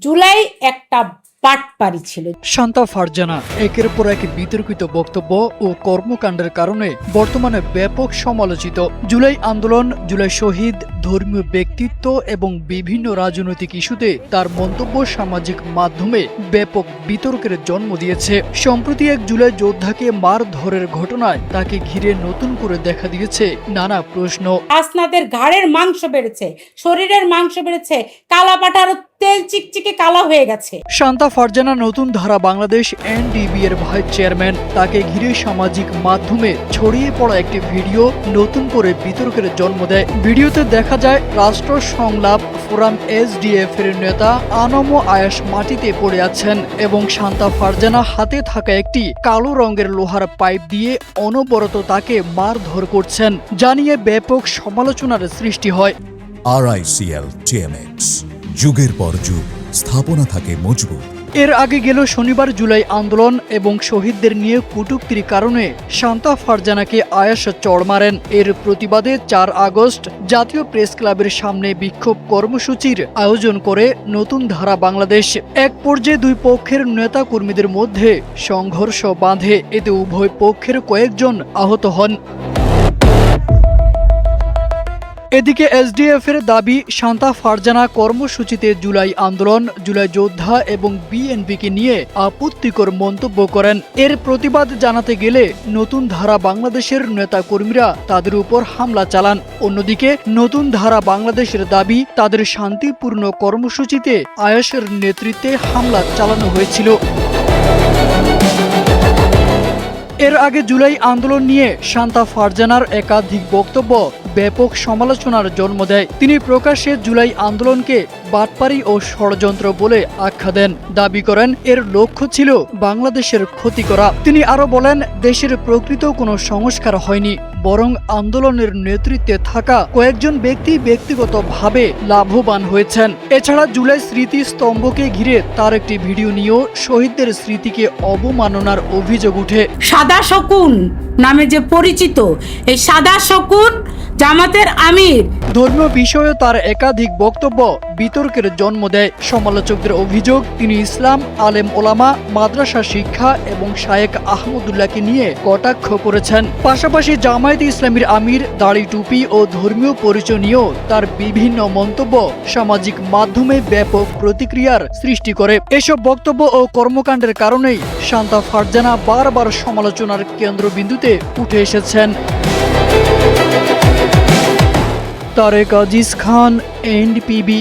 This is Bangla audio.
জুলাই একটা পাটপাড়ি ছিল। শান্তা ফারজানা একের পর এক বিতর্কিত বক্তব্য ও কর্মকাণ্ডের কারণে বর্তমানে ব্যাপক সমালোচিত। জুলাই আন্দোলন, জুলাই শহীদ, ধর্মীয় ব্যক্তিত্ব এবং বিভিন্ন রাজনৈতিক ইস্যুতে তার মন্তব্য সামাজিক মাধ্যমে ব্যাপক বিতর্কের জন্ম দিয়েছে। সম্প্রতি এক জুলাই যোদ্ধাকে মারধরের ঘটনায় তাকে ঘিরে নতুন করে দেখা দিয়েছে নানা প্রশ্ন। আসনাদের ঘাড়ের মাংস বেড়েছে, শরীরের মাংস বেড়েছে, কালা পাটার তেল চিকচিকে কালা হয়ে গেছে। শান্তা ফারজানা নতুন ধারা বাংলাদেশ এনডিবি এর ভাইস চেয়ারম্যান। তাকে ঘিরে সামাজিক মাধ্যমে ছড়িয়ে পড়া একটি ভিডিও নতুন করে বিতর্কের জন্ম দেয়। ভিডিওতে দেখা যায় রাষ্ট্র সংলাপ ফোরাম এসডিএফ এর নেতা আনম আয়াস মাটিতে পড়ে আছেন এবং শান্তা ফারজানা হাতে থাকা একটি কালো রঙের লোহার পাইপ দিয়ে অনবরত তাকে মারধর করছেন, জানিয়ে ব্যাপক সমালোচনার সৃষ্টি হয়। RICL TMX, যুগের পর যুগ স্থাপনা থাকে মজবুত। এর আগে গেল শনিবার জুলাই আন্দোলন এবং শহীদদের নিয়ে কটূক্তির কারণে শান্তা ফারজানাকে আয়াস চড় মারেন। এর প্রতিবাদে 4 আগস্ট জাতীয় প্রেস ক্লাবের সামনে বিক্ষোভ কর্মসূচির আয়োজন করে নতুন ধারা বাংলাদেশ। এক পর্যায়ে দুই পক্ষের নেতা কর্মীদের মধ্যে সংঘর্ষ বাঁধে। এতে উভয় পক্ষের কয়েকজন আহত হন। এদিকে এসডিএফ এর দাবি, শান্তা ফারজানা কর্মসূচিতে জুলাই আন্দোলন, জুলাই যোদ্ধা এবং বিএনপিকে নিয়ে আপত্তিকর মন্তব্য করেন। এর প্রতিবাদ জানাতে গেলে নতুন ধারা বাংলাদেশের নেতা কর্মীরা তাদের উপর হামলা চালান। অন্যদিকে নতুন ধারা বাংলাদেশের দাবি, তাদের শান্তিপূর্ণ কর্মসূচিতে আয়াসের নেতৃত্বে হামলা চালানো হয়েছিল। এর আগে জুলাই আন্দোলন নিয়ে শান্তা ফারজানার একাধিক বক্তব্য ব্যাপক সমালোচনার জন্ম দেয়। তিনি প্রকাশ্যে জুলাই আন্দোলনকে বাটপাড়ি ও ষড়যন্ত্র বলে আখ্যা দেন। দাবি করেন এর লক্ষ্য ছিল বাংলাদেশের ক্ষতি করা। তিনি আরো বলেন, দেশের প্রকৃত কোনো সংস্কার হয়নি, বরং আন্দোলনের নেতৃত্বে থাকা কয়েকজন ব্যক্তি ব্যক্তিগতভাবে লাভবান হয়েছেন। এছাড়া জুলাই স্মৃতি স্তম্ভকে ঘিরে তার একটি ভিডিও নিয়েও শহীদদের স্মৃতিকে অবমাননার অভিযোগ উঠে। সাদা শকুন নামে যে পরিচিত এই সাদা শকুন জামাতের আমির। ধর্মীয় বিষয়ে তার একাধিক বক্তব্য বিতর্কের জন্ম দেয়। সমালোচকদের অভিযোগ, তিনি ইসলাম, আলেম ওলামা, মাদ্রাসা শিক্ষা এবং শায়েখ আহমদুল্লাহকে নিয়ে কটাক্ষ করেছেন। পাশাপাশি জামায়াতে ইসলামীর আমির, দাড়ি টুপি ও ধর্মীয় পরিচয় নিয়েও তার বিভিন্ন মন্তব্য সামাজিক মাধ্যমে ব্যাপক প্রতিক্রিয়ার সৃষ্টি করে। এসব বক্তব্য ও কর্মকাণ্ডের কারণেই শান্তা ফারজানা বারবার সমালোচনার কেন্দ্রবিন্দুতে উঠে এসেছেন। তারেক আজিজ খান, এনডিপিবি।